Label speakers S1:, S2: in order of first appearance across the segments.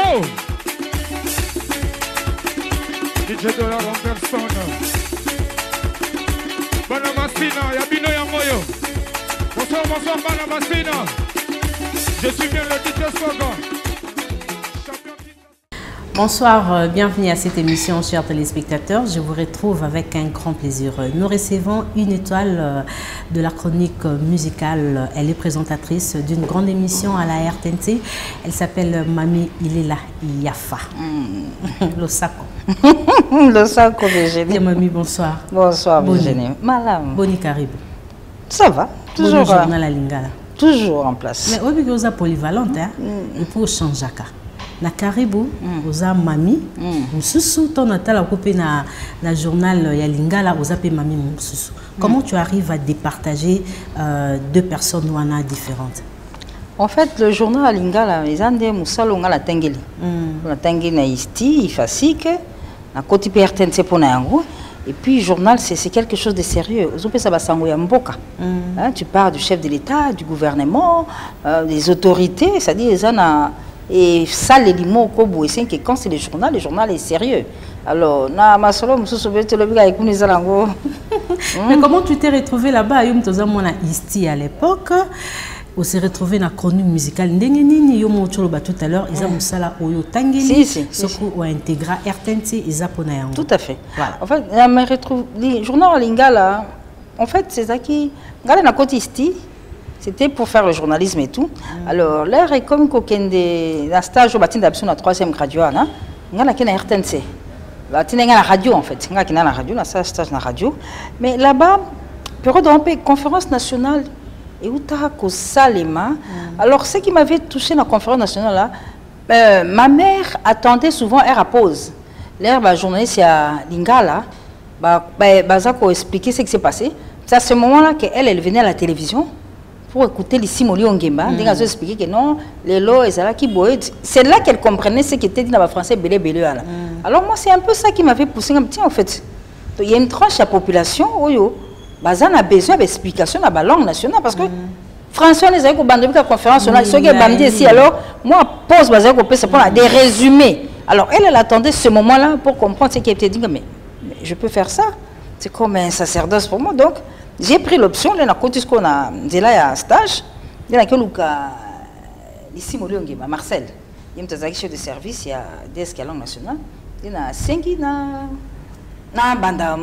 S1: Yo! DJ Dollar en personne. Bana Maspina, Yabino Yamoyo. Bonsoir, bonsoir, Bana Maspina. Je suis bien le DJ Soga.
S2: Bonsoir, bienvenue à cette émission, chers téléspectateurs. Je vous retrouve avec un grand plaisir. Nous recevons une étoile de la chronique musicale. Elle est présentatrice d'une grande émission à la RTNC. Elle s'appelle Mami Ilela Yafa. Losako.
S3: Losako, Virginie.
S2: Mami, bonsoir.
S3: Bonsoir, Virginie. Madame.
S2: Boni Caribou.
S3: Ça va, toujours.
S2: Bonjour, journal à Lingala.
S3: Toujours en place.
S2: Mais oui, vous êtes polyvalente, hein? Et pour changer. Na Caribou, oza mami, mususu, ton atala coupé na journal ya Lingala, oza pe mami mususu. Comment tu arrives à départager deux personnes wana différentes?
S3: En fait, le journal à Lingala, ils ont des moussalonga la tengeli. La tengeli na isti, ifasike, na koti PRTNC pour na yango. Et puis, journal, c'est quelque chose de sérieux. Tu parles du chef de l'État, du gouvernement, des autorités, c'est-à-dire, ils ont. Et ça, les mots, que quand c'est le journal est sérieux. Alors, mais
S2: comment tu t'es retrouvé là-bas? À l'époque, on s'est retrouvé dans la chronique musicale. Tout à l'heure, ils ont intégré RTNC.
S3: Tout à fait. Voilà. En fait, le journal Lingala, en fait, c'est ça qui. C'était pour faire le journalisme et tout. Alors, l'air est comme un stage au bâtiment d'absence à 3e radio. On a la RTNC. La radio, en fait. On a la radio, on a stage dans la radio. Mais là-bas, période de conférence nationale, et où tu as Salema. Alors, ce qui m'avait touché dans la conférence nationale, là, ma mère attendait souvent à pause. L'air, journaliste à Lingala, expliquer ce qui s'est passé. C'est à ce moment-là qu'elle venait à la télévision. Pour écouter les Simoli Ongemba, elle a expliqué que non, les lois, c'est là qu'elle comprenait ce qui était dit dans le français belé belé. Alors moi, c'est un peu ça qui m'avait poussé un petit en fait. Il y a une tranche de la population où on a besoin d'explications dans la langue nationale parce que François les a eu la conférence nationale, ce qui est bandé ici. Alors moi, pose c'est pour des résumés. Alors elle attendait ce moment-là pour comprendre ce qui était dit. Mais je peux faire ça. C'est comme un sacerdoce pour moi. Donc j'ai pris l'option, là, on a un stage, il y a ici, Marcel, il y a un chef de service, il y a des langue nationale, il y a 5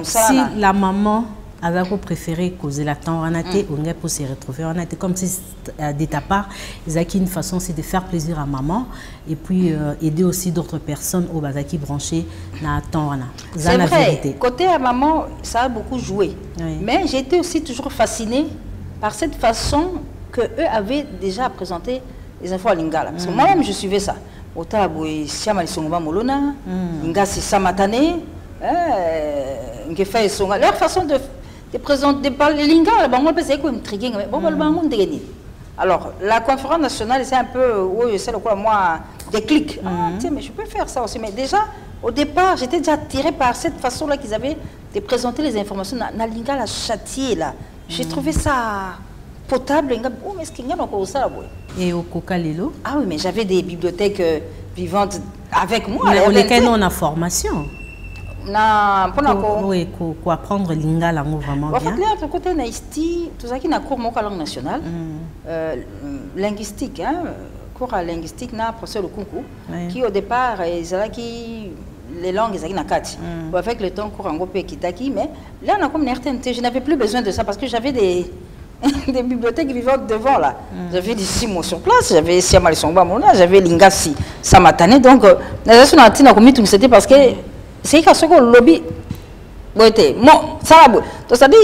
S2: Si la maman avait préféré causer la temps, on a été pour se retrouver, on a été comme si de ta part, ils ont une façon c'est de faire plaisir à maman et puis aider aussi d'autres personnes au bazaki branché dans temps.
S3: C'est vrai, côté à maman, ça a beaucoup joué. Oui. Mais j'étais aussi toujours fascinée par cette façon qu'eux avaient déjà présenté les infos à Lingala. Parce que moi-même, je suivais ça. Leur façon de présenter, de parler Lingala, alors, la conférence nationale, c'est un peu, oui, c'est quoi, moi, déclic. Mais je peux faire ça aussi. Mais déjà, au départ, j'étais déjà attirée par cette façon-là qu'ils avaient de présenter les informations. Dans Lingala Châtier, là, j'ai trouvé ça potable. Oh, mais est-ce qu'il y a encore ça, là?
S2: Et au Coca-Lelo?
S3: Ah oui, mais j'avais des bibliothèques vivantes avec moi.
S2: Mais lesquelles on a formation?
S3: Oui,
S2: pour apprendre Lingala vraiment bien.
S3: En fait, côté naïsti, tout ça qui n'a cours mon langue nationale, linguistique, cours à linguistique, n'a professeur le concours, qui au départ, les langues, ils ont quatre. Avec le temps, cours en groupe Kitaki, mais là, on a comme RTNT, je n'avais plus besoin de ça parce que j'avais des bibliothèques vivantes devant là. J'avais des Simons sur place, j'avais Siamal Songba Mona, j'avais Lingasi Samatane, donc, c'était parce que c'est que le lobby ça va donc ça dit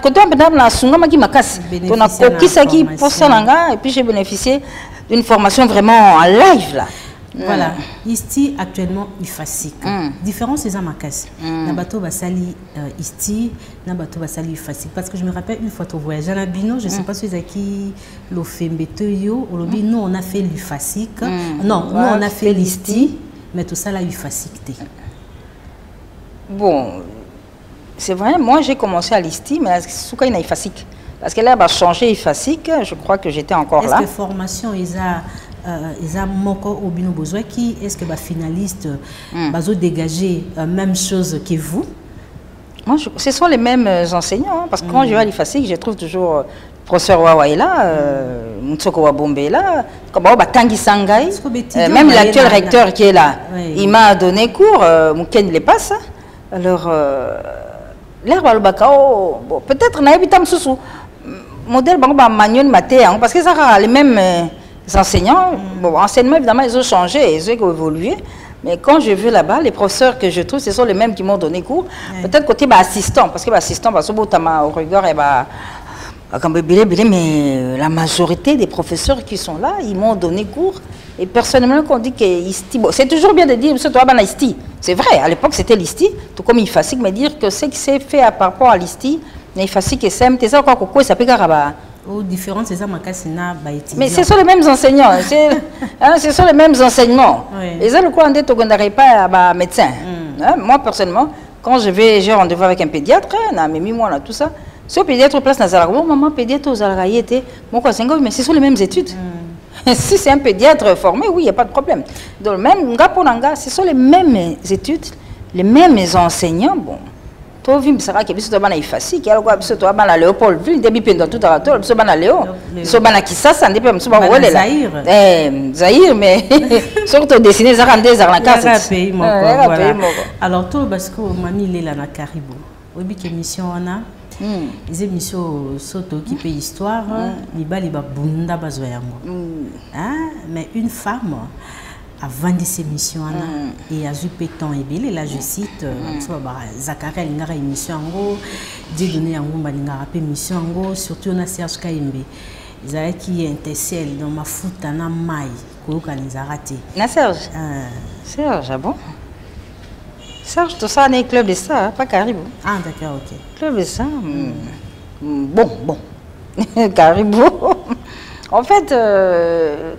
S3: quand on a sunga qui m'a cassé on a coquille ça qui pour ça et puis j'ai bénéficié d'une formation vraiment en live là.
S2: Voilà, ici actuellement il facile. Différence c'est à ma casse. Nabato basali ici, nabato basali facile parce que je me rappelle une fois au voyage à la Bino, je sais pas si c'est qui le fait yo au lobby nous on a fait le facile. Non, nous on a fait l'isti mais tout ça là il facilité.
S3: Bon, c'est vrai, moi j'ai commencé à l'ISTI, mais Souka il a IFASIC. Parce qu'elle a changé IFASIC, je crois que j'étais encore là.
S2: Est-ce que formation, ils ont Eza moko obino besoin qui est-ce que finaliste bazo dégager même chose que vous?
S3: Moi, ce sont les mêmes enseignants, hein, parce que quand je vais à l'IFASIC, je trouve toujours professeur Wawa est là, Moutsoko Wabombe est là, Tangi Sangai, même l'actuel recteur qui est là, il m'a donné cours, Mouken les passe. Alors, l'air Walbakao, peut-être Naïbitam Soussou, modèle Manuel Maté, parce que ça a les mêmes enseignants. Bon, enseignement, évidemment, ils ont changé, ils ont évolué. Mais quand je vais là-bas, les professeurs que je trouve, ce sont les mêmes qui m'ont donné cours. Peut-être côté assistant, parce que assistant, au regard, mais la majorité des professeurs qui sont là, ils m'ont donné cours. Et personnellement, quand on dit que c'est toujours bien de dire c'est vrai, à l'époque c'était l'ISTI, tout comme il FASIC, mais dire que ce qui s'est fait par rapport à l'ISTI, il FASIC et SEM, c'est ça quoi, ça peut garaba.
S2: Aux différentes, c'est ça,
S3: mais ce sont les mêmes enseignants, ce sont les mêmes enseignements. Et ça, le quoi, on n'arrive pas à médecin. Moi, personnellement, quand j'ai rendez-vous avec un pédiatre, tout ça, si le pédiatre place dans la maman pédiatre aux Alraïété, mais ce sont les mêmes études. Si c'est un pédiatre formé, oui, il n'y a pas de problème. Donc, même Ngaponanga, ce sont les mêmes études, les mêmes enseignants. Bon. To vim sara ke biso to bana ifasi ki aloko biso to bana Léopoldville ndebi pendo tout à tout biso bana Léo biso bana Kisasa ndebi biso ba welela Zaïre mais surtout dessiner ça rendre ça la carte
S2: pays moko alors to parce que mami lela na Caribou obi ke mission wana les émissions soto qui paye histoire mibali ba bunda bazwa yango mais une femme a vendu ses missions et a eu pétant et belé là je cite Zakaria lingara émission ngo Dieudonné yango balinga rappé mission ngo surtout on a Serge Kayembe Zaya qui intercelle dans ma foot na mai ko kanisa raté
S3: na Serge ah bon Serge tout ça n'est club de ça pas Caribou
S2: d'accord ok
S3: club de ça bon Caribou en fait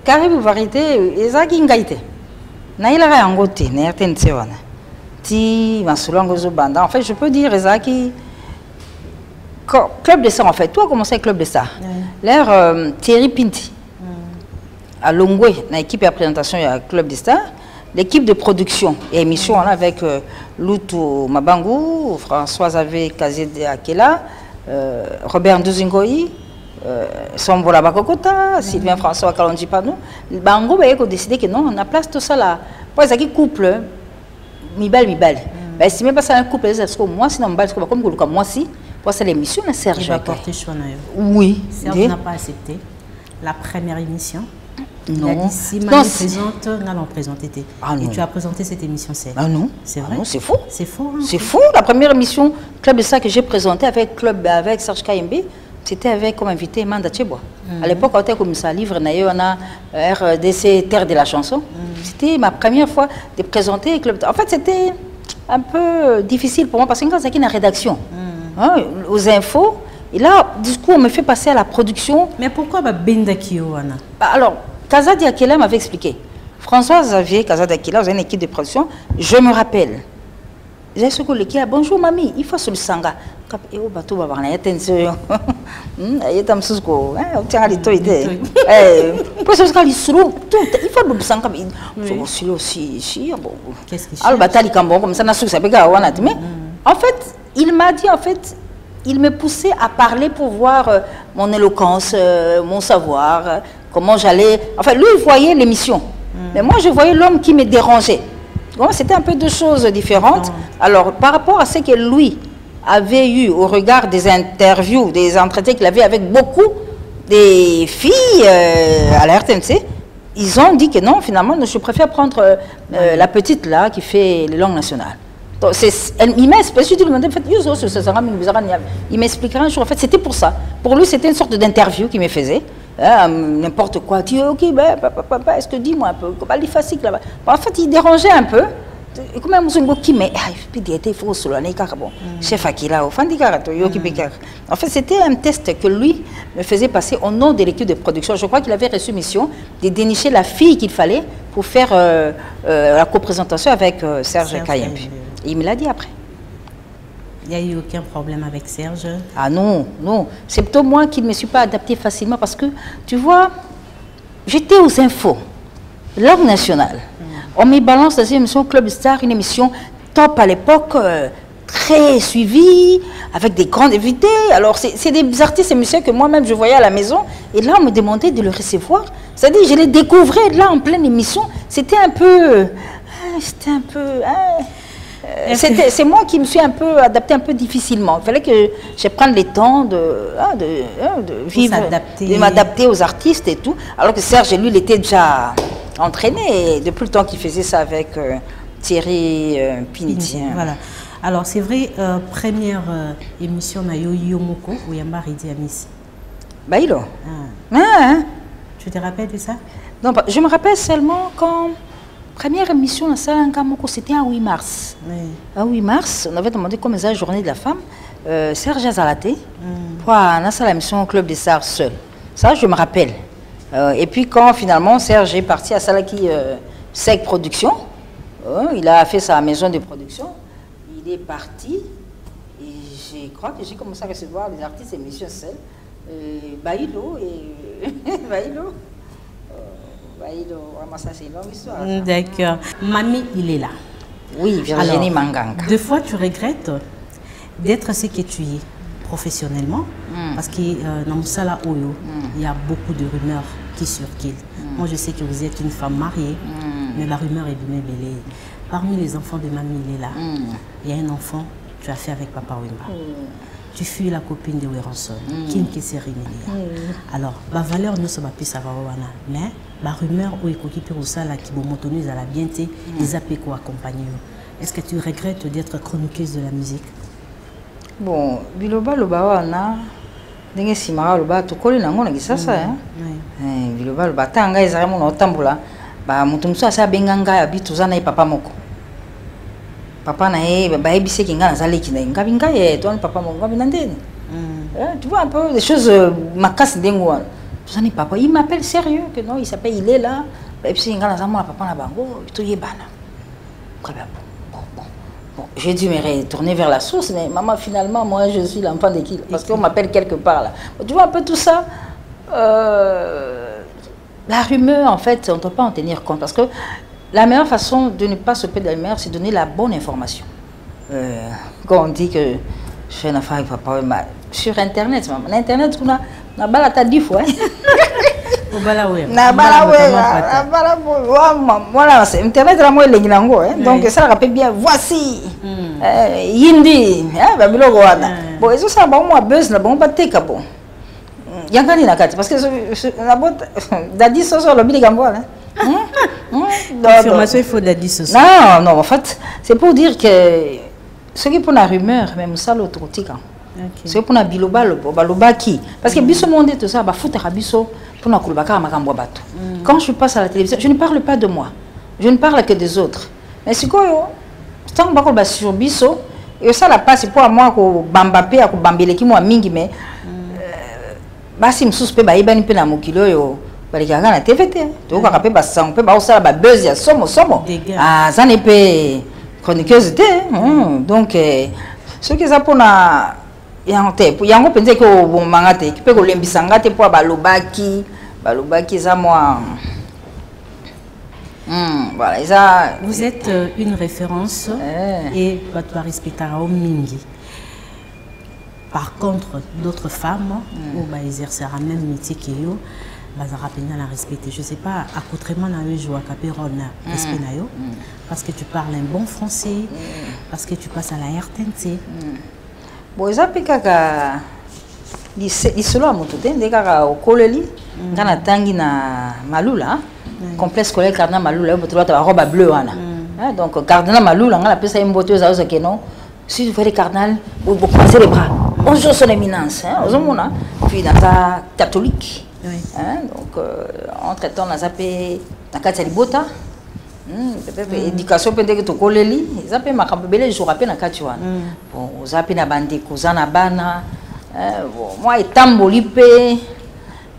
S3: Caribou variété ezaki ngaité naïla yango te na RTNC wana ti masulango zo banda en fait je peux dire ezaki club de ça en fait toi commencé club de ça l'air Thierry Pinti à Longwe na équipe de présentation il y a club de ça l'équipe de production et émission avec Lutu Mabangu Françoise Ave Kazede Akela Robert Nduzingoi Sombola Bakokota, Sylvain François Kalonji Panou, Bango a décidé que non, on a place tout ça là. Pour ça qui couple, mibal. Mais si même pas ça un couple, c'est que moi si non bal, comme moi si, pour ça l'émission na Serge.
S2: Il va porter choix na.
S3: Oui.
S2: Serge n'a pas accepté la première émission.
S3: Non.
S2: Il a dit si Maman présente, n'allons présenter. Et tu as présenté cette émission, c'est.
S3: Ah non.
S2: C'est vrai.
S3: Non, c'est faux.
S2: C'est faux.
S3: C'est faux. La première émission Club de ça que j'ai présentée avec Serge Kayembe. C'était avec comme invité Manda Tcheboa. À l'époque, on était comme ça, livre, on a RDC Terre de la chanson. C'était ma première fois de présenter Club. En fait, c'était un peu difficile pour moi parce que quand j'étais dans la rédaction, aux infos, et là, du coup, on me fait passer à la production.
S2: Mais pourquoi Benda Kiowana?
S3: Alors, Kazadi Akela m'avait expliqué. François Xavier, Kazadi Akela, vous avez une équipe de production, je me rappelle. J'ai ce que l'équipe a bonjour mamie, il faut sur le sanga. Et au bateau, va voir la attention. Il y a un sousko, on tient à l'autorité. Pour ce qu'il il faut le sanga. Il faut aussi.
S2: Qu'est-ce qu'il
S3: alors, bataille comme ça, n'a pas de mais en fait, il m'a dit, il me poussait à parler pour voir mon éloquence, mon savoir, comment j'allais. Enfin, lui, il voyait l'émission. Mais moi, je voyais l'homme qui me dérangeait. C'était un peu deux choses différentes. Alors, par rapport à ce que lui avait eu au regard des interviews, des entretiens qu'il avait avec beaucoup des filles à la RTNC, ils ont dit que non, finalement, je préfère prendre la petite là qui fait les langues nationales. Donc, il m'a expliqué, il m'expliquera un jour, en fait, c'était pour ça. Pour lui, c'était une sorte d'interview qu'il me faisait. N'importe quoi, tu dis ok, papa, est-ce que dis-moi un peu, comment il est facile là-bas. En fait, il dérangeait un peu. Comment chef Akila, en fait, c'était un test que lui me faisait passer au nom de l'équipe de production. Je crois qu'il avait reçu mission de dénicher la fille qu'il fallait pour faire la coprésentation avec Serge Kayembe. Il me l'a dit après.
S2: Il n'y a eu aucun problème avec Serge?
S3: Ah non. C'est plutôt moi qui ne me suis pas adaptée facilement parce que, tu vois, j'étais aux infos. langue nationale. On me balance dans une émission Club Star, une émission top à l'époque, très suivie, avec des grands invités. Alors, c'est des artistes et musiciens que moi-même je voyais à la maison. Et là, on me demandait de le recevoir. C'est-à-dire, je les découvrais là en pleine émission. C'était un peu... c'est moi qui me suis un peu adapté un peu difficilement. Il fallait que je prenne le temps de vivre, de m'adapter aux artistes et tout. Alors que Serge, lui, il était déjà entraîné depuis le temps qu'il faisait ça avec Thierry Piniti.
S2: Voilà. Alors, c'est vrai, première émission na Yomoko, où Yamba Ridi Amis.
S3: Bailo.
S2: Tu te rappelles de ça?
S3: Non, je me rappelle seulement quand... Première émission dans Salle Nkamoko, c'était à 8 mars. Oui. À 8 mars, on avait demandé comme ça la journée de la femme, Serge Azalaté, pour la émission au Club des Stars seul. Ça, je me rappelle. Et puis quand finalement Serge est parti à Salaki Sec Production, il a fait sa maison de production, il est parti, et je crois que j'ai commencé à recevoir les artistes émissions seuls, Baïlo et Baïlo. Ça c'est une longue histoire.
S2: D'accord. Mamie, il est là.
S3: Oui, Virginie Manganga.
S2: Deux fois, tu regrettes d'être ce que tu es professionnellement, parce que dans Moussala Oyo, il y a beaucoup de rumeurs qui circulent. Moi, je sais que vous êtes une femme mariée, mais la rumeur est bien belle. Parmi les enfants de Mamie, il est là. Il y a un enfant, tu as fait avec Papa Wimba. Tu fuis la copine de Weranson, Kim Kesseri. Alors, la valeur ne se va plus savoir, mais la rumeur où il y a ça qui vont monter à la bienté, les appels qui accompagnent. Est-ce que tu regrettes d'être chroniqueuse de la musique?
S3: Bon, Biloba Loba wana, ndenge simara Loba tukoli nango na kisasa Biloba Loba tanga ezara mona otambula, ba mutu musu asa benganga ya bituzana papa moko. Papa na baebise kinga na zaleki na ngabi ngaye toi papa moko ngabi nandeni. Tu vois un peu des choses makas ndengo wana. Tuzani papa, il m'appelle sérieux que non, il s'appelle, il est là. Baebise kinga na zamona papa na bango, to yebana. Très bien. Bon, j'ai dû me retourner vers la source, mais maman, finalement, moi, je suis l'enfant de qui? Parce qu'on m'appelle quelque part là. Tu vois un peu tout ça. La rumeur, en fait, on ne doit pas en tenir compte. Parce que la meilleure façon de ne pas se perdre de la rumeur, c'est de donner la bonne information. Quand on dit que je fais une affaire avec papa, sur Internet, Internet, on a balata 10 fois. Voilà, Internet là moi les donc ça rappelle bien voici Yindi babilo wana bon eso ça ba moi buzz na bon bateka bon yangani na kati parce que na bot dadi soso lo biligambo là
S2: confirmation il faut dadi soso
S3: non en fait c'est pour dire que ce qui pour la rumeur même ça l'autre tika c'est pour na biloba loba qui parce que biso monde tout ça ba foutera biso. Quand je passe à la télévision, je ne parle pas de moi. Je ne parle que des autres. Mais c'est quoi? Tant que je suis sur Bisso, et ça la passe pour moi que Bambapé, que Bambele qui moi mingi mais si me suspect bah il va pas na mokilo yo bah les gars na TVT. Tu vois qu'après bah ça on peut bah ça bah buzz ya somo ah ça n'est pas chroniqueuse donc ce que ça pour na yango penze ko bomanga te pe ko lembisanga te po balobaki za moi voilà ça
S2: vous êtes une référence et tu vas respecter au mingi. Par contre d'autres femmes ou bah exercer le même métier que yo bah ça rappelle la respecter. Je sais pas accoutrement na yo joie caperona respect na yo parce que tu parles un bon français parce que tu passes à la RTNC.
S3: Bon, ça peut kaka lisolo a moto te ndeka okoleli ngana tangi na malula complexe scolaire cardinal malula boto ba robe bleue wana donc cardinal malula ngana pesa imboto za zo kenon si vous voyez cardinal vous croisez les bras bonjour son éminence ozomona puis dans la catholique donc entre temps na zape na kati libota éducation peut-être to koleli zape makambo bele jour appel na kati wana bon zape na bande kozana bana moi etamboli pe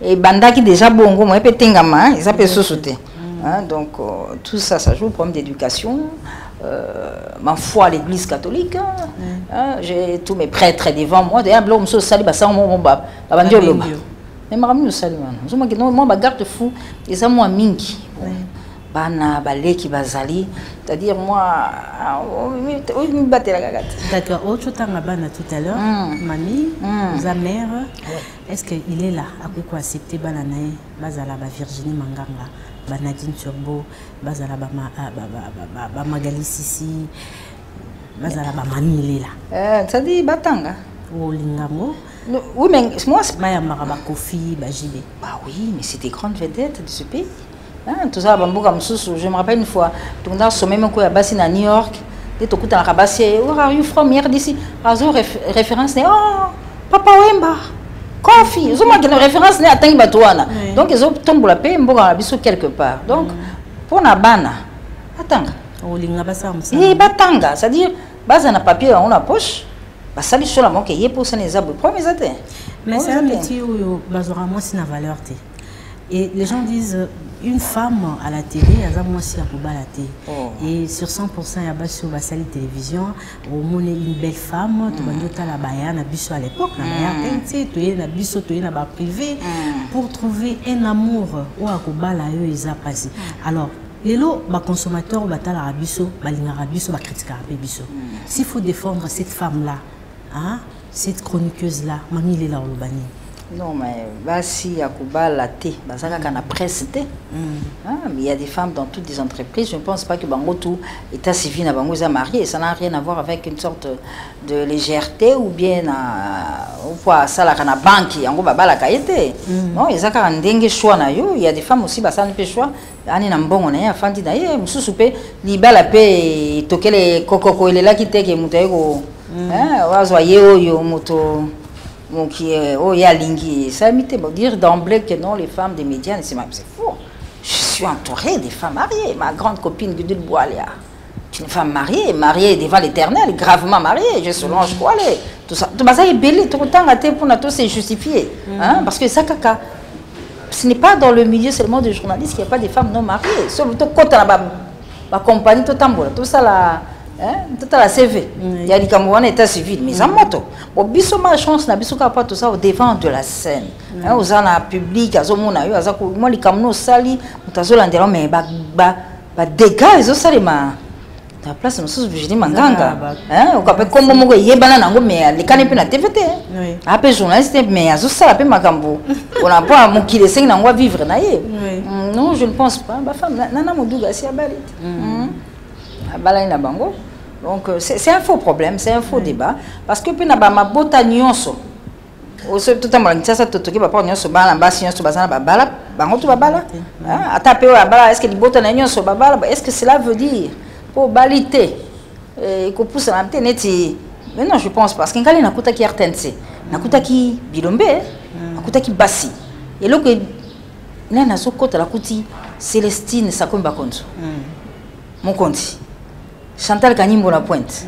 S3: et bandaki déjà bongo moi pe tengama zape sosote donc tout ça joue au problème d'éducation ma foi à l'église catholique j'ai tous mes prêtres devant moi d'ailleurs blo mso sali ba sa mo ba bandio loba mais makambo sali wana zoma que non moi ba garde fou et ça moi mingi bana baleki bazali, c'est-à-dire moi oui me battre la gagate.
S2: D'accord, autre temps bana tout à l'heure, mamie, sa mère, est-ce qu'il est là à quoi accepter bana nae bazala ba Virginie Manganga, ba Nadine Turbo, bazala ba Magali Sissi, bazala ba mamie il est là.
S3: Ça dit batanga.
S2: Oh lingamo.
S3: Oui mais moi c'est
S2: Maya Maraba Kofi, ba JB.
S3: Bah oui, mais c'est des grandes vedettes de ce pays. Hein, tout ça, je me rappelle une fois, tout le monde a sommé mon à New York, et tout le monde a where are you from here d'ici? Référence, oh, Papa Wemba, Kofi, ils ont marqué une référence à Tangi Batouana. Donc ils ont tombé la paix, ils ont quelque part. Donc, pour la bana, attends. Et batanga, c'est-à-dire, base un papier dans la poche, bah ça lui sur la manque, il est pour ça les abus.
S2: Mais c'est un métier où basera moins si la valeur. Et les gens disent, une femme à la télé, elle a moins si à la télé. Et sur 100%, il y a sur la salle de télévision, au moins une belle femme, tu vas la bayane à l'époque, tu as privé, pour trouver un amour où à Kobala, ils ont passé. Alors, les consommateurs, ils critiquent. S'il faut défendre cette femme-là, hein, cette chroniqueuse-là, mamie, il est là au Lubani.
S3: Non, mais si à Cuba, la thé, ça a presse thé. Il y a des femmes dans toutes les entreprises. Je ne pense pas que tout état civil n'a marié. Ça n'a rien à voir avec une sorte de légèreté ou bien ça la banque en gros la qualité. Non, il y a un choix na yo. Il y a des femmes aussi ça ne peut choix. Ani na mbongo na ya fandi na ye mususupe libala pe tokele kokoko ile la kiteke muteko. Wazo yo moto qui est oh Lingui, ça m'était dire d'emblée que non, les femmes des médias, c'est faux. Je suis entourée des femmes mariées. Ma grande copine Gudule Boalia, c'est une femme mariée devant l'Éternel, gravement mariée. Je suis longe quoi aller. Tout ça, tout ça est belé, tout le temps à pour nous c'est justifié, hein, parce que ça caca. Ce n'est pas dans le milieu seulement des journalistes qu'il n'y a pas des femmes non mariées. Sauf tout quand la compagnie tout tambour, tout ça là. Tout à la CV, il y a des Camerounais état civil, mais en moto. Bon, biso ma chance na biso pas tout ça au devant de la scène. Aux ana public, azo mona yo aza ko moi les Camerounais sali, mutazo landela mais ba dégâts ils ont sali ma ta place nous sous Virginie Manganga. Hein, au capé comme mo yebana nango mais les canepe na TVT. Après journaliste mais azo sala pe makambo. On a pas mon qui les nango vivre na ye. Non, je ne pense pas. Ba femme nana moduga si abalit. Donc c'est un faux problème, c'est un faux débat parce que puis na ba mabota nyonso tout le monde ça tout qui va pas nyonso bana basi nyonso bazana babala bango tout babala atape wa bala est-ce que les bota nyonso babala est-ce que cela veut dire pour balité et qu'on pousse la neti mais non je pense parce qu'en na kuta ki RTNC na kuta ki bilombe na kuta ki basi et là que na sokota la kuti Célestine Sakomba Konzo mon compte Chantal Kanimbo la Pointe,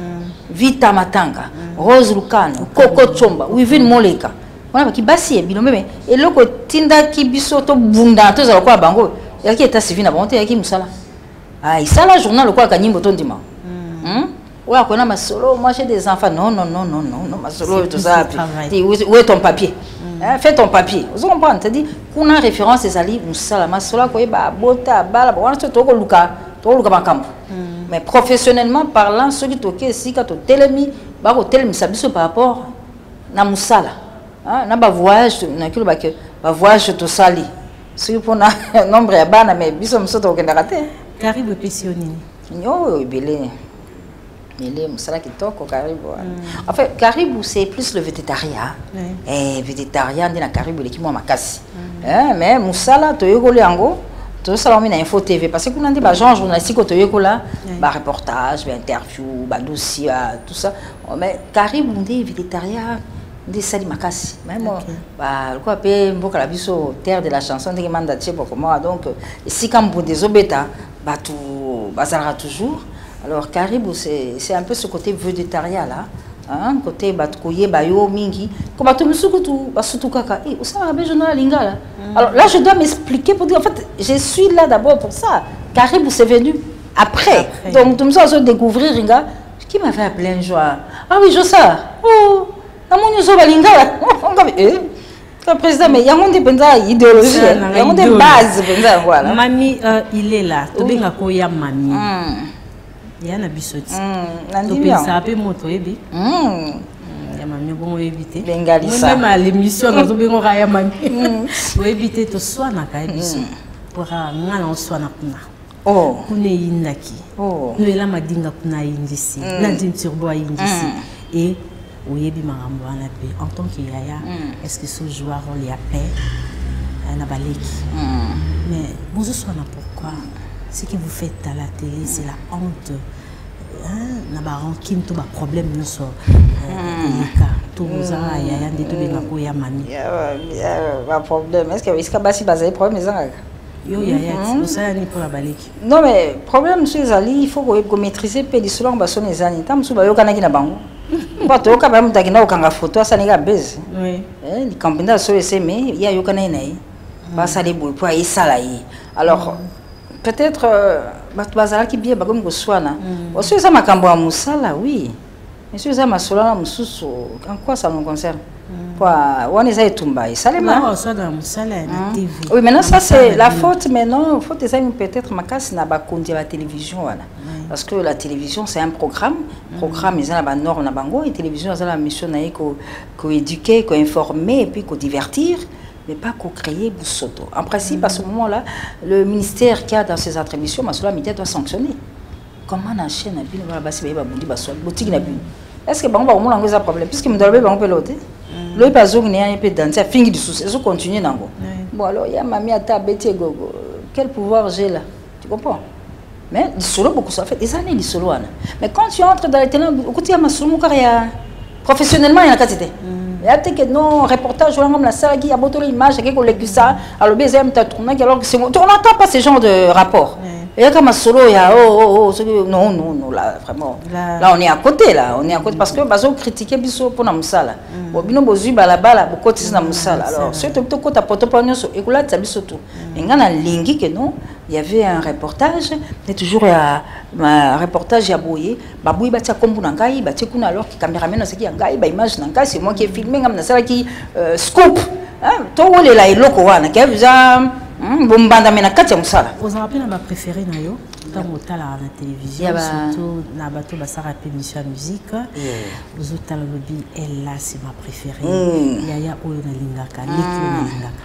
S3: Vita Matanga, Rose Lucano, Coco Chomba, Wivine Moleka. On a qui bassi bilombe mais et loko tinda ki bisoto bunda to za kwa bango. Ya ki eta civil na bonte ya ki musala. Ah, il sala journal kwa Kanimbo tondima. Ouais, on a ma solo, moi j'ai des enfants. Non, ma solo tout ça. Où est ton papier? Fais ton papier. Vous comprenez? C'est-à-dire qu'on a référence ces ali musala ma solo ko ba bota bala ba on se to ko luka makambo. Mais professionnellement parlant, ceux qui toquent ici, quand on télémi, bah on télémi ça biso par rapport na musala, hein, na ba voyage, na kilo ba voyage to sali. Ceux qui na nombre ya bana mais biso muso to kenda raté.
S2: Karibu pesioni.
S3: Yo belé musala qui toko karibu. En fait, karibu c'est plus le végétarien. Végétarien de na karibu l'équipe moi makasi. Mais musala to yokole yango. Tout ça, on a Info TV parce que nous avons des gens journalistiques qui ont des reportages, des interviews, des dossiers, tout ça. Mais Carib, on est végétarien, on est salimakasi. Même quoi payer beaucoup la biso terre de la chanson de mandaté pour moi. Donc si quand vous désobéta, bah tout bazara toujours. Alors Carib, c'est un peu ce côté végétarien là. Hein, côté batkoye bayo mingi comme tout musukutu basutu kaka et ça a besoin de lingala. Alors là je dois m'expliquer pour dire en fait je suis là d'abord pour ça. Caribou c'est venu après. Donc tout le monde découvrir ringa qui m'a fait appeler un jour. Ah oui, je sais. Oh, na mon yoso balingala. Le président, mais il y a une idéologie, il y a une base. Voilà.
S2: Mami, il est là. Tu bien quoi mami. Il y a un bisoti. Tu peux saper moto ebi. Il y a mami bon éviter. Bengalisa. Même à l'émission, nous devons raya mami. Pour éviter tout soit na kai biso. Pour ngala soit na kuna.
S3: Oh.
S2: Kune indaki.
S3: Oh.
S2: Nous là madinga kuna indisi. Na din turbo indisi. Et oyebi marambo wana pe en tant que yaya est-ce que ce joueur rôle ya paix na baleki mais vous soit na pourquoi ce que vous faites à la télé c'est la honte na ba ranking to ba problème nous so ka to za yaya ndito benga ko ya mami
S3: ba problème est-ce que basi bazai problème za
S2: yo yaya ça ni pour la baleki
S3: non mais problème sur les ali il faut que maîtriser pe li selon ba son ezani tam su ba yo kana kina bango Quand on a une photo, ça n'est pas baiser. Oui. Les campagnes sont mais il y a eu quand même pas ça les boules pour y salayer. Alors peut-être bazala qui bien comme soit là. Aussi ça m'a cambo à Moussala, oui. Mais si ça m'a sola Moussou, en quoi ça nous concerne? Quoi, on est à Tumba, ça les mains.
S2: Non, ça dans Moussala, la TV.
S3: Oui, maintenant ça c'est la faute, mais non, faute des amis peut-être ma casse n'a pas compté la télévision voilà. Parce que la télévision c'est un programme, ils ont la norme na bango et télévision ils ont la mission na ko éduquer, ko informer et puis ko divertir, mais pas ko créer boussoto. En principe à ce moment-là, le ministère qui a dans ses attributions, Massoula Mité doit sanctionner. Comment na chaîne na bino ba basi ba bundi ba so boutique na bino. Est-ce que bango ba mo lango ça problème puisque me doit bango pelote. Le bazou ni un peu danser, fingi du souci, ça continue nango. Bon alors il y a mamie à ta bête gogo. Quel pouvoir j'ai là? Tu comprends? Mais le solo beaucoup ça fait des années le solo mais quand tu entres dans les télé écoute il y a ma solo carrière professionnellement il y a quantité il y a peut-être non reportage ou la salle qui a beau l'image qui collègue ça alors BZM t'as tourné alors que c'est on n'entend pas ce genre de rapport il y a comme solo il y a non là vraiment là on est à côté parce que bazo critiquer biso pour na musala bon bino bozu balabala beaucoup de na musala alors surtout quand tu poto pas nyonso ekula tsa biso tout ngana lingi que non il y avait un reportage et toujours un reportage à Boye babouy batia kombu na ngai batia kuna alors que caméraman na saki ngai ba image na ngai c'est moi qui ai filmé ngam na sala qui scoop hein to wole la eloko wana ke biza bombanda mena katia musala
S2: vous en rappelez ma préférée na yo dans motala na télévision surtout na bato basara pe mission musique vous otala lobby elle là c'est ma préférée yaya oyo na lingaka leki na lingaka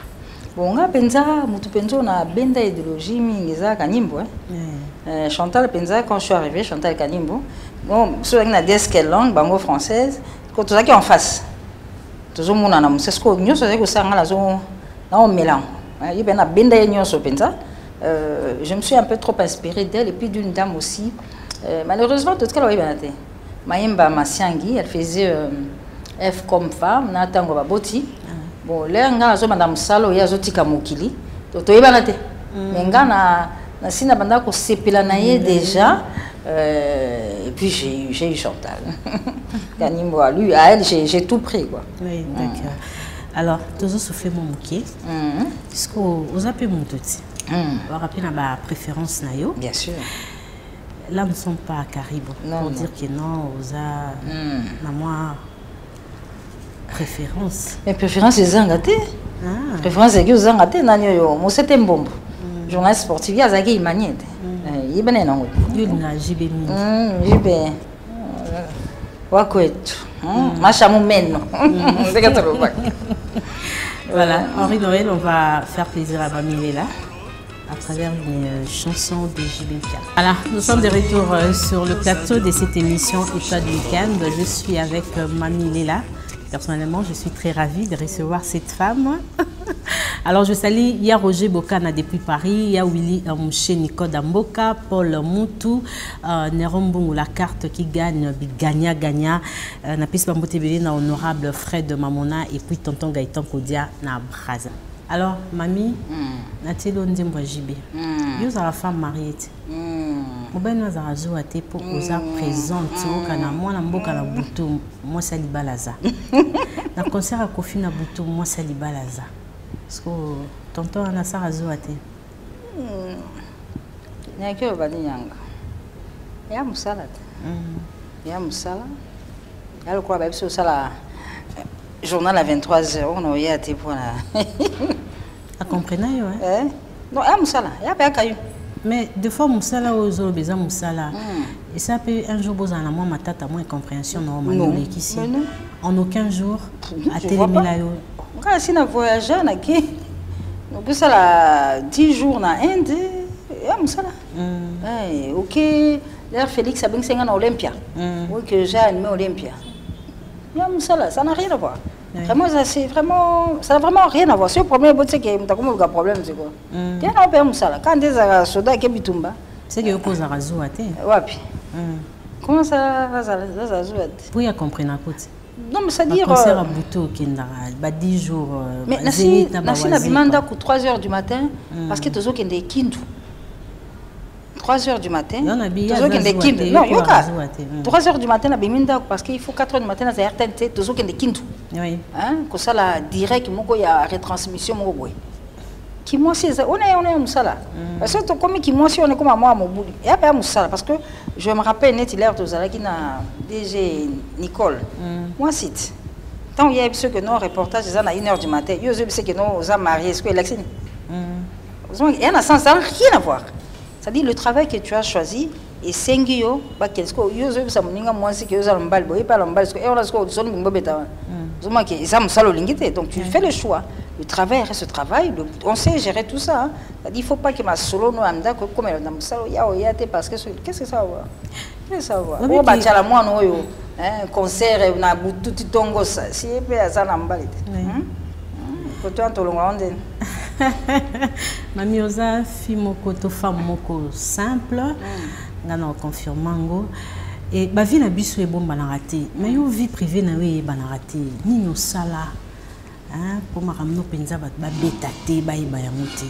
S3: bon nga penza mutu penzo na benda idéologie mingi za kanimbo Chantal penza quand je suis arrivé Chantal Kanimbo bon sur na desk langue bango française quand tout ça qui en face toujours mon na c'est ce que nous c'est que ça ngala zo na on mélange il ben na benda nyonso penza je me suis un peu trop inspirée d'elle et puis d'une dame aussi malheureusement tout ce qu'elle avait benate Mayemba Masiangi elle faisait F comme femme na tango baboti bon là nga zo madame Salo ya zo tika mokili to yebana te mais nga na sina banda ko sepela na ye déjà et puis j'ai eu Chantal Kanimbo à lui à elle j'ai tout pris quoi.
S2: Oui d'accord. Alors toujours souffler mon moqué puisque aux appels mon petit on rappelle ma préférence na yo
S3: bien sûr
S2: là nous sommes pas à Caribou pour dire que non aux a na moi préférence. Mais
S3: préférence c'est Zangaté. Préférence c'est que Zangaté nani yo mo c'était mbombo. Journaliste sportif ya zaki imaniete. Yibene nango.
S2: Yo na jibe mingi.
S3: Jibe. Wakwetu. Macha mumeno.
S2: Voilà, Henri Noël, on va faire plaisir à Mamie Léla à travers une chanson de JBK. Voilà, nous sommes de retour sur le plateau de cette émission Étoile du week-end. Je suis avec Mamie Léla. Personnellement, je suis très ravie de recevoir cette femme. Alors, je salue, il y a Roger Bokana depuis Paris, il y a Willy Mouché Nico Damboka, Paul Moutou, Nerombou, la carte qui gagne, Gagna, Napis Bambotebele, na honorable Fred Mamona, et puis Tonton Gaëtan Kodia, na Braza. Alors, mamie, Natelo Ndembo Jibé, vous avez la femme mariée. Mobile nous a rajouté pour nous présenter kana moi na mboka na butu moi sali balaza na concert à Kofi na butu moi sali balaza parce que tonton ana sa rajouté
S3: nyake bani yanga ya musala ya musala ya le quoi ba biso sala journal à 23h, on a eu à tes points là.
S2: À comprendre, ouais.
S3: Non, il y a Moussala, il y a pas caillou.
S2: Mais des fois, Moussala aux autres, besoin Moussala. Et ça peut un jour, vous en avez moins ma tête, moins incompréhension, non, ici. En aucun jour, à Télémilayo.
S3: Quand si on voyage, on a qui? On peut ça là 10 jours dans Inde, il y a Moussala. Ok, l'air Félix a bien 5 ans à Olympia. Oui, que j'ai animé Olympia. Il y a Moussala, ça n'a rien à voir. Vraiment, ça n'a vraiment rien à voir. C'est le premier c'est que tu as comme un problème, c'est quoi? Il y a un peu Moussala. Quand tu es soda qui bitumba.
S2: C'est que vous posez à Zouate.
S3: Wapi. Comment ça Zouate?
S2: Pour y comprendre un peu.
S3: Non, mais ça dire.
S2: Concert à Bouto, qui est 10 jours.
S3: Mais Nassi n'a pas 3 h du matin parce que tu as des kindu. 3 h du matin. Non, il y a 3 h du matin, parce qu'il faut 4 h du matin, dans RTNT, tu as des kindu. Oui. Comme ça, la direct, il y a retransmission. Qui moi c'est on est Moussala. Parce que comme qui moi si on est comme à moi à Mobouli. Il y a pas Moussala parce que je me rappelle net hier tout ça qui na DG Nicole. Moi c'est tant il y a ceux que nos reportages ça à 1 h du matin. Yo c'est que nos hommes mariés ce que élection. Il y a un sens rien à voir. C'est-à-dire le travail que tu as choisi et sengio ba qu'est-ce que yo ça moninga moi c'est que yo mbal boy pas mbal ce que on a ce que son bimbo beta. Zuma que ça Moussala lingité donc tu fais le choix. Le travail reste le travail, on sait gérer tout ça. Il ne faut pas que ma solo no amda comme dans salo ya parce que qu'est-ce que ça va? Qu'est-ce que ça va? On va la moi no yo concert na butu tongo ça. Si pe ça na mbalite. Ko to antolonga onde.
S2: Mami oza fi moko to femme moko simple. Ngana confirmango. Et ba vie na biso e bomba na raté. Mais yo vie privée na we ba na raté. Nino sala. Pour ma ramener penza ba betaté ba yamuté.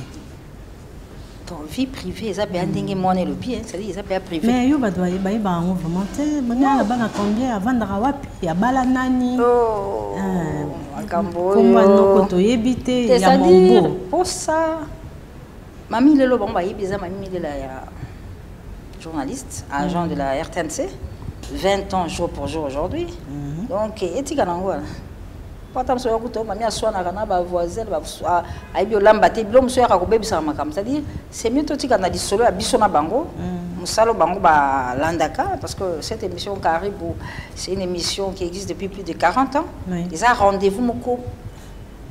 S3: Ton vie privée ça bien dingue moi le pied ça dit ça bien privé.
S2: Mais yo ba doit ba vraiment te bana la bana combien avant de wapi ya bala nani.
S3: Oh. Akambo.
S2: Comment no koto yebité ya
S3: mombo. Pour ça mamie lelo bon ba yebisa mamie de la journaliste agent de la RTNC 20 ans jour pour jour aujourd'hui. Donc etika nango c'est-à-dire c'est mieux tout quand on a dit solo à bisona bango musalo bango ba landaka parce que cette émission Caribou c'est une émission qui existe depuis plus de 40 ans. Ils ont rendez-vous moko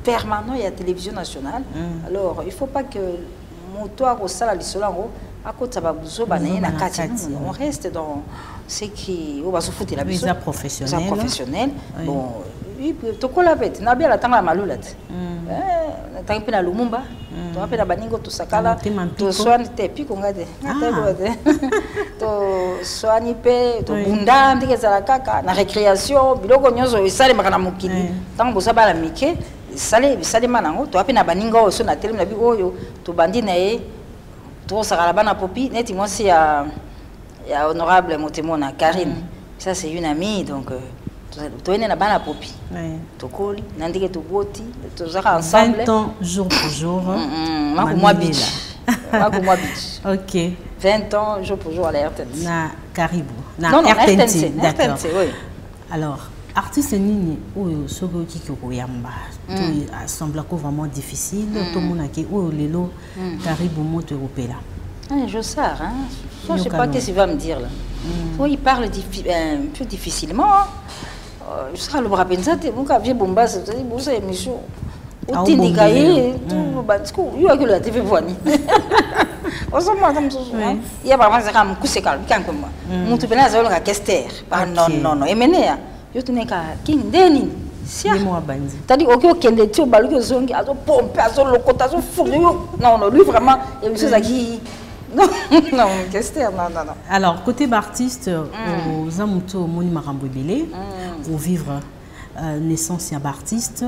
S3: permanent et à la télévision nationale. Alors il faut pas que moto au sala li solo à côté ça va bouzo banaye na kati on reste dans ce qui on va se foutre la
S2: biso
S3: professionnel. Bon to kola bête na bien la tanga malula tanga pe na Lumumba to pe na baningo to sakala to soani te pi kongade to soani pe to bunda ndike za kaka na récréation biloko nyozo isale makana mukili tanga bosaba la mike sale manango to pe na baningo so na tele na bi oyo to bandi na e to sakala bana popi neti moi si ya honorable Motemona Karine ça c'est une amie donc tu es na bana popi tokoli nandike toboti tozaka ensemble
S2: 20 ans jour pour jour
S3: moi bitch
S2: OK
S3: 20 ans jour pour jour à la RTNC
S2: na Caribou na
S3: RTNC
S2: d'accord
S3: oui
S2: alors artiste nini oyo soko kiki koyamba to semble vraiment difficile to mona ke oyo lelo Caribou moto européen
S3: je sais hein je sais pas qu'est-ce qu'il va me dire là il parle un peu difficilement je sais le bras pensate mon cavie bomba c'est bon ça émission au tindikaye tout batiko yo que la TV voini osoma comme ça il y a pas ça comme kuseka quand comme mutu pena za longa kester non emenea yo tuneka king deni sia
S2: moi bandi
S3: tadi OK kende ti obaluki zongi azo pompe azo lokota azo fouiller non lui vraiment émission ça qui non, Kester, non.
S2: Alors, côté artiste, aux amoutous, Moni Marambo Belé, au vivre naissance et artiste,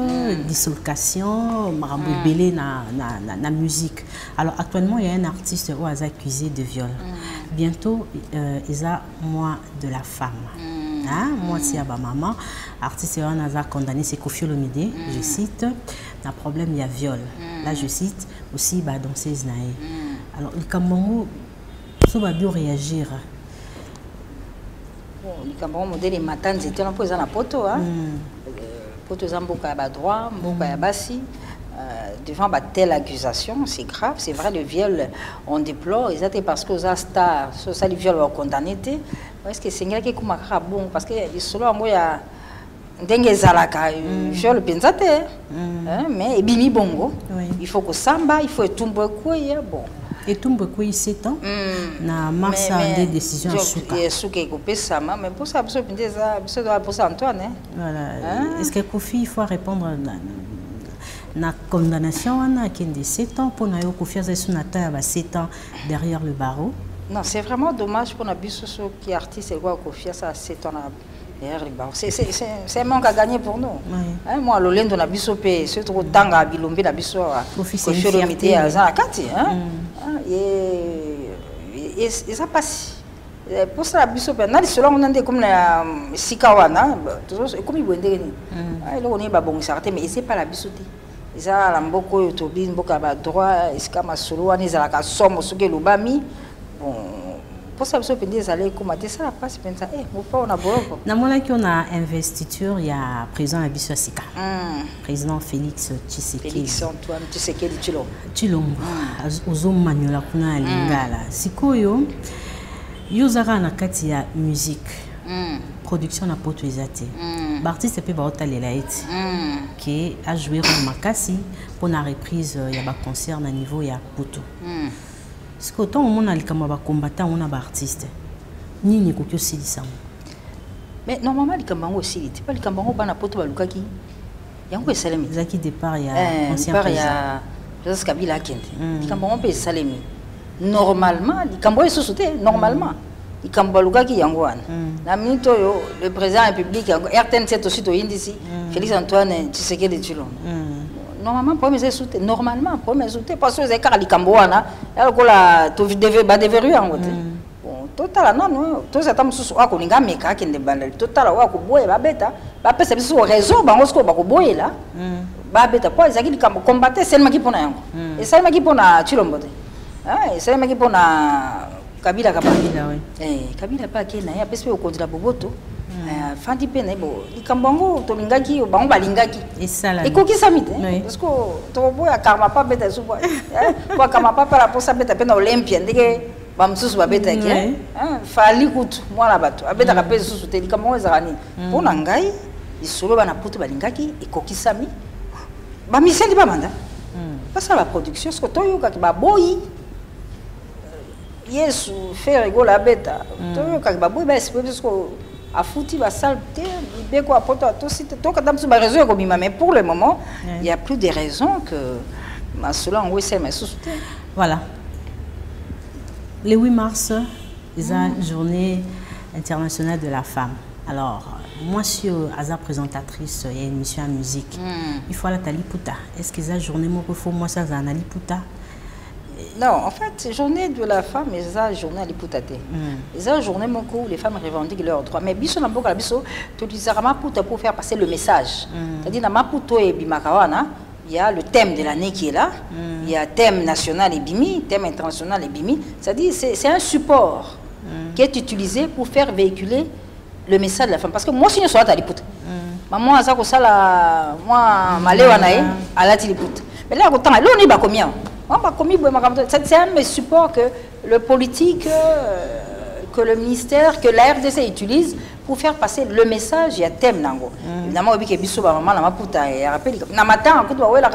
S2: dislocation, Marambo Belé na musique. Alors, actuellement, il y a un artiste qui est accusé de viol. Bientôt, il a moi de la femme. Moi, c'est à ma maman. Artiste qui a condamné, c'est Kofi Olomide, je cite. Un problème, il y a viol. Là, je cite aussi danseuse naïe. Alors, le Cameroun, ça va bien réagir.
S3: Le Cameroun, modèle matin, c'était un peu dans la poto. pour tous mboka ya droit mboka ya basi devant telle accusation c'est grave c'est vrai le viol on déplore exactement parce que aux star ça le viol va condamner est-ce que c'est ngaki kuma ka bon parce que solo ngo ya ndenge zalaka viol penza te mais ebimi bongo il faut que samba il faut etumbo kuya bon
S2: et tout beaucoup 7 ans na massa des décisions
S3: suka ekopesama mais pour ça biso pendeza biso doit pour ça Antoine
S2: voilà est-ce que Kofi il faut répondre na condamnation on qui est de 7 ans pour na yo Kofi Azasunata va 7 ans derrière le barreau.
S3: Non, c'est vraiment dommage pour Nabiso qui est artiste et quoi Kofi ça 7 ans derrière le barreau. C'est un manque à gagner pour nous. Hein, moi Lolendo Nabiso pe c'est trop tanga bilombe Nabiso
S2: Kofi c'est
S3: le métier à Zakati hein. Et ça passe. Pour ça Nabiso pe na selon on ande comme na sikawana comme il bondé ni. Ah là on est ba bon s'arrêter mais c'est pas la bisoté. Isa la mboko yo tobi mboka ba droit iska masolo wana za la somo soke lobami bon pour ça biso pende za le komate ça passe pensa mo pa on a boloko
S2: na mona ki on a investiture ya président Abisso Sika président Félix Tshisekedi
S3: Félix Antoine Tshisekedi
S2: Tshilombo ozo manyola kuna lingala sikoyo yozaka na kati ya musique production na poto ezate l'artiste peut ba otalela eti qui a joué au Makasi pour la reprise ya ba concert na niveau ya poto parce que autant on a likama ba combattant on a ba artiste nini ko silisa
S3: mais normalement likama aussi il pas likama ba na poto ba lukaki yango esalemi
S2: zaki départ ya
S3: ancien président Joseph Kabila Kende likama on peut esalemi normalement likama eso sauter normalement likama lukaki yango wana na minute oyo le président de la République RTN7 aussi to indisi Félix Antoine Tshisekedi Tshilombo normalement premier sauter normalement premier sauter parce que écart likambo wana la to devait yango te bon total non to zata mususu ako linga meka kende bandal total wa ko boye ba beta ba pesa biso réseau bango sko ba ko boye la ba beta po ezaki likambo combattre seulement qui pona yango et seulement qui pona Tshilombo te et seulement qui pona Kabila
S2: Kabila
S3: oui Kabila pa kena ya pesa au kontra boboto fandi pe na bo likambongo to lingaki bango balingaki
S2: esala
S3: ekoki samite parce que to boya karma pa beta supo kwa karma pa para posa beta pe na Olympia ndike ba msusu ba beta ki fali kutu mwana bato abeta ka pe susu te likambongo ezakani pona ngai isolo bana putu balingaki ekoki sami ba miseli ba manda pasa la production ce que to yoka ki ba boyi yesu faire rigola beta to yoka ki ba boyi ba esprit parce que a foutu la saleté, il y a raison, mais pour le moment, il n'y a plus de raisons que cela en OSM est sous-souté.
S2: Voilà. Le 8 mars, c'est la journée internationale de la femme. Alors, moi, je suis présentatrice et émission en musique. Il faut la Taliputa. Est-ce que c'est la journée, moi, ça, c'est un Taliputa?
S3: Non, en fait, journée de la femme, c'est la journée à l'Ipoutate. C'est la journée où les femmes revendiquent leurs droits. Mais biso namboka la biso, tu utilises Maputa pour faire passer le message. C'est-à-dire, dans Maputo et Bimakawana, il y a le thème de l'année qui est là. Il y a thème national et bimi, thème international et bimi. C'est-à-dire, c'est un support qui est utilisé pour faire véhiculer le message de la femme. Parce que moi, si je suis à l'Ipouta, maman, ça que ça la, moi, maléwanae, à la Tilipouta. Mais là, autant, là, on est bas combien? C'est un support que le politique, que le ministère, que la RDC utilise pour faire passer le message. Il y a thème nango. Évidemment, il y a biso maman na maputa et rappel. Na matin, quand tu vois la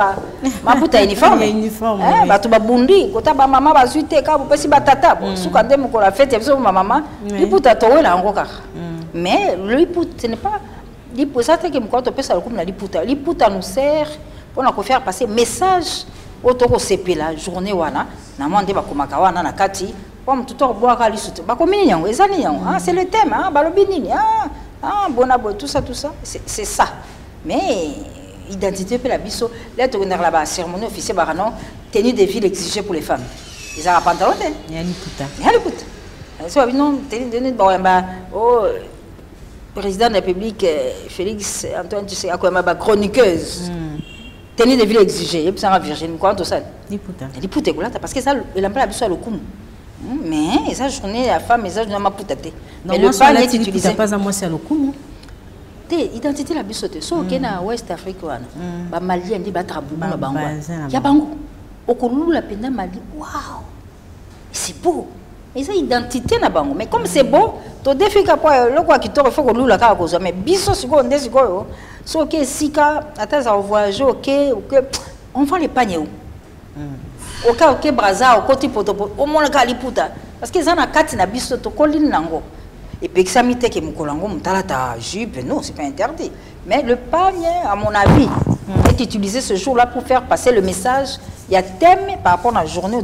S3: maputa uniforme.
S2: Uniforme.
S3: Bah tu vas bundi. Quand ta maman va suite, quand vous passez batata, sous quand même qu'on la fête, il y a ma maman. Il peut t'attendre là encore. Mais le put, ce n'est pas. Il peut ça que quand on peut ça comme la liputa. Liputa nous sert pour nous faire passer message. Autour CP la journée wana na mwande ba komaka wana na kati comme tout au bois ka lisutu ba komini yango ezali yango c'est le thème balobi nini bona bo tout ça c'est ça mais identité pe la biso là to la ba cérémonie officielle ba non tenue de ville exigée pour les femmes ils ont pantalon
S2: ya liputa
S3: so non tenue de ba président de la République Félix Antoine Tshisekedi a ba chroniqueuse tenue de ville exigée, et puis ça va Virginie, quoi, tout ça. Liputa, parce que ça, il a pas la le coup. Mais ça, journée, la femme, ça, je n'ai pas poutate.
S2: Mais le pas est utilisé. Pas à moi, c'est le coup.
S3: identité la biso te so ke na West Africa wana ba Malien ndi ba trabubu na bango ya bango okolula penda Mali waouh c'est beau et ça identité na bango mais comme c'est beau to defika pa le quoi qui te faut kolula ka kozo mais biso siko nde siko so ke sika ata za voyager OK on va les pagner OK braza au côté poto au mona ka liputa parce que ça na kati na biso to kolini nango. Et puis que ça m'était que mon colango ta jupe, non, c'est pas interdit. Mais le panier, à mon avis, est utilisé ce jour-là pour faire passer le message. Il y a thème par rapport à la journée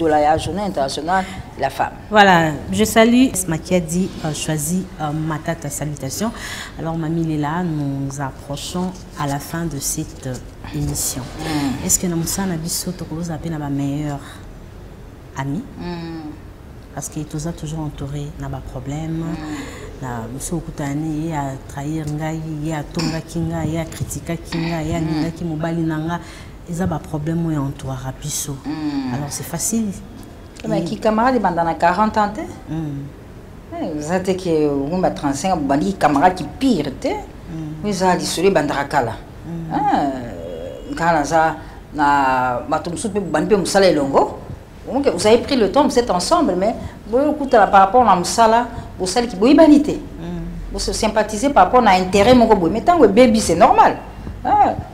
S3: la journée internationale de la femme.
S2: Voilà, je salue Esma qui a dit choisi Matata salutation. Alors Mamie Léla, nous approchons à la fin de cette émission. Est-ce que nous sommes appelés ma meilleure amie? Parce que tous a toujours entouré n'a pas problème na monsieur okutani ya trahir ngai ya tonga kinga ya critica kinga ya ninga ki mobali nanga ils a pas problème ou entourage biso alors c'est facile
S3: mais qui camarade bandana 40 ans vous êtes que on va 35 bandi camarade qui pire te vous a dit sur les bandarakala kana za na matumsu pe bandi pe musala elongo. Vous avez pris le temps, vous êtes ensemble, mais vous par rapport à Moussala, vous savez qui est banité. Vous sympathisez par rapport à l'intérêt, mais tant que bébé, c'est normal.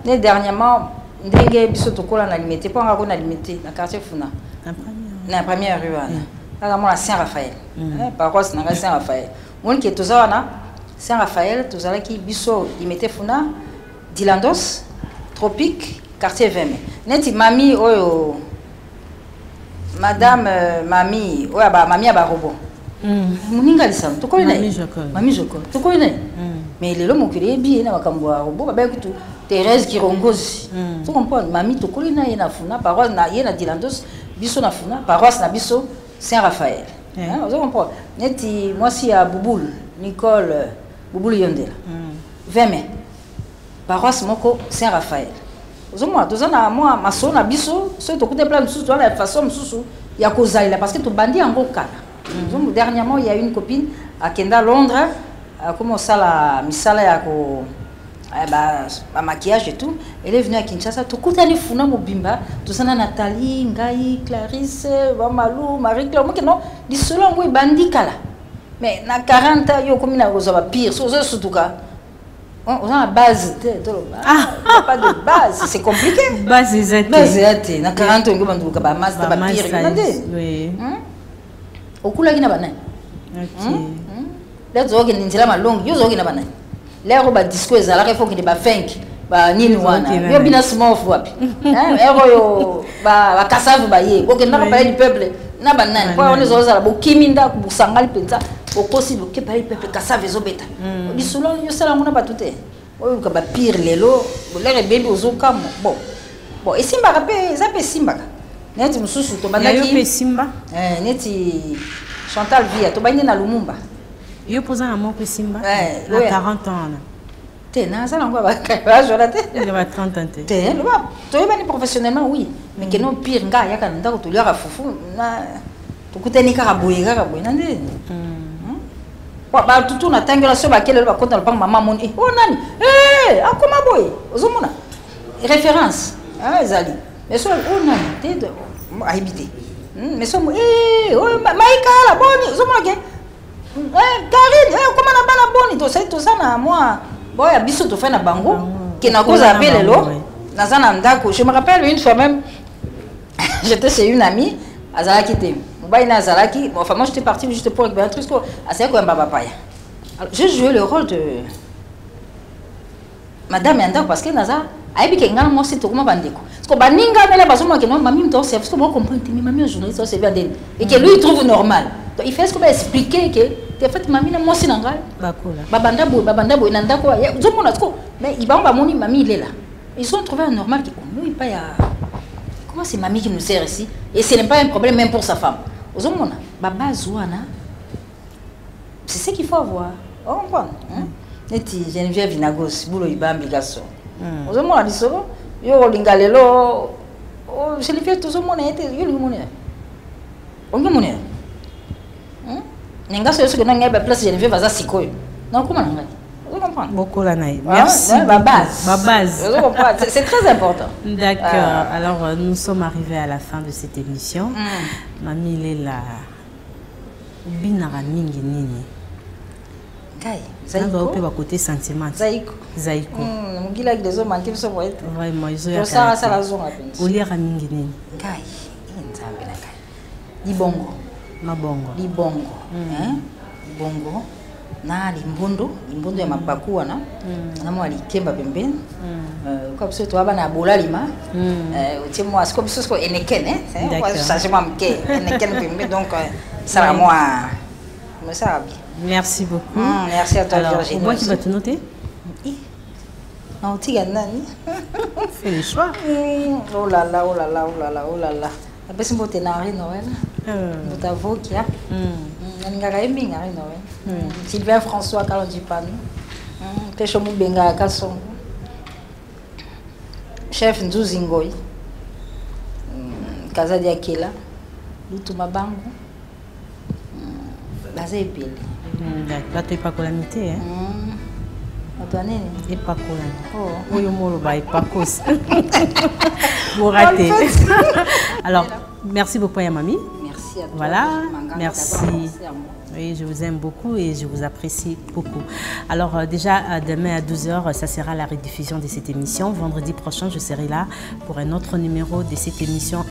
S3: Dernièrement, on a limité, pas on a limité, dans le quartier Funa. La première rue, la Saint-Raphaël. Par c'est dans Saint-Raphaël. Moi qui est tout ça, Saint-Raphaël, tout ça qui biso limité Funa, Dilandos, Tropique, quartier 20. Neti mami oyo Madame Mamie, ouais bah Mamie Abarobo. Moninga lisam, tu connais? Mamie Joko, tu connais? Mais les hommes qui bien na makambo robo, bah écoute, Thérèse Kirongozi. Tu comprends? Mamie tu connais na yena funa, paroisse na yena Dilandos, biso na funa, paroisse na biso Saint-Raphaël. Tu comprends? Neti moi si à Bouboul, Nicole Bouboul Yondela. 20 mai. Paroisse moko Saint-Raphaël. Moi, moi, ma soeur na biso, ce to côté plein de sous, la façon sous, il y a cause là parce que tu bandit en gros cas. Dernièrement, il y a une copine à Kenda Londres, comment ça la misala ya ko ba maquillage et tout, elle est venue à Kinshasa, tu côté aller funa mobimba, tout ça na Nathalie, Ngai, Clarisse, Malou, Marie-Claire, moi que non, di solo ngoi bandit kala. Mais na 40 yo comme na rosa pire, surtout cas. On a la base, pas de base, c'est compliqué.
S2: Base exacte.
S3: Base exacte. Na 40 ans, on doit ba masse, ba pire. Oui. Au coup là, il y a banane. Ok. Là, tu vois qu'il y a une longue. Yo, il y a banane. Là, on va discuter. Là, il faut qu'il y ait ba fink, ba nilwana. Yo, bien small fois. Yo, ba cassave ba ye. Ok, n'a pas parlé du peuple. Na banane. Quoi, on est aux arabes. Kiminda, busangal pensa. Au possible que par exemple cassave ezobeta di solo yo sala mona batute o ka ba pire lelo bolere bébé ozoka bon et simba rapé ça peut simba neti mususu to bandaki
S2: yo pe simba
S3: neti Chantal Via to bandi na Lumumba
S2: yo posa na mo pe simba na 40 ans
S3: te na ça ngwa ba jora te
S2: il va 30 ans
S3: te lo ba to bani professionnellement oui mais que non pire nga ya kan ndako to liaka fufu na to kuteni ka boye nande bah tout on attend que la soeur laquelle elle va compter le banc maman mon oh nani ah comment boy ozomona référence ah ezali mais so oh nani t'es de habité mais so oh maïka la bonne ozomona ke Karine comment na bana bonne to ça na moi boy abiso to fait na bango qui na cause appelé lo na zana ndako je me rappelle une fois même j'étais chez une amie azala quitté Nazaraki, enfin moi j'étais partie juste pour récupérer un truc, j'ai joué le rôle de Madame Yanda parce que Naza a eu quelqu'un moi c'est tout comment bandeko. Parce que baninga mais la base moi que non mamie me c'est parce que moi comprendre mais mamie un journaliste c'est bien d'elle et que lui il trouve normal. Donc il fait ce qu'on va expliquer que en fait mamie moi c'est nanga babanda boy nanda quoi je mon atko mais il va moni mamie il est là. Ils ont trouvé un normal qui il pas ya comment c'est mamie qui nous sert ici et ce n'est pas un problème même pour sa femme. Ozomona baba zouana c'est ce qu'il faut avoir on comprend neti Geneviève Vinagos bulo ibambi gaso ozomona lisolo yo lingalelo o je le fais tout mona ete yo limona onge mona nengaso yeso ke nanga ba place Geneviève vaza sikoyo na kuma nanga comprends?
S2: Beaucoup la naïe.
S3: Ah,
S2: Merci.
S3: ouais, ma base.
S2: Ma base.
S3: Je comprends. C'est très important.
S2: D'accord. Alors, nous sommes arrivés à la fin de cette émission. Mamie, il est là. Binara mingi nini.
S3: Kai,
S2: Zaiko. On va côté sentiment.
S3: Zaiko.
S2: Zaiko.
S3: Mugila qui les hommes qui sont moyens.
S2: Vraiment, ils
S3: ont. Ça la zone à peine.
S2: Oliera mingi nini.
S3: Kai, inzambe na kai. Libongo.
S2: Mabongo.
S3: Libongo. Libongo. Na limbondo ya mapaku wana. Na mo alikemba pembeni. Comme ça toi bana bolalima. Utie moi c'est comme ça ko enekene, hein. Ça c'est moi mke, enekene pembeni donc ça va moi. Mais ça va bien.
S2: Merci beaucoup.
S3: Merci à toi, Virginie.
S2: Moi qui va te noter?
S3: Non, tu gagnes nani?
S2: Fais le choix.
S3: Oh là là, oh là là, oh là là, oh là là. Après, c'est mon ténari Noël. Mon avocat. N'engagez bien, Noël. Sylvain François, quand on dit pas nous. Pêche au Moubenga, Kasson. Chef Nzouzingoy. Kazadi Akela. Lutuma Bango. Bazé Epele.
S2: Là, tu n'es pas calamité, hein?
S3: Attendez.
S2: Et pas calamité. Oh, oui, et pas cause. Vous ratez. Alors, merci beaucoup, Yamami.
S3: Merci à toi.
S2: Voilà, merci. Oui, je vous aime beaucoup et je vous apprécie beaucoup. Alors, déjà, demain à 12h, ça sera la rediffusion de cette émission. Vendredi prochain, je serai là pour un autre numéro de cette émission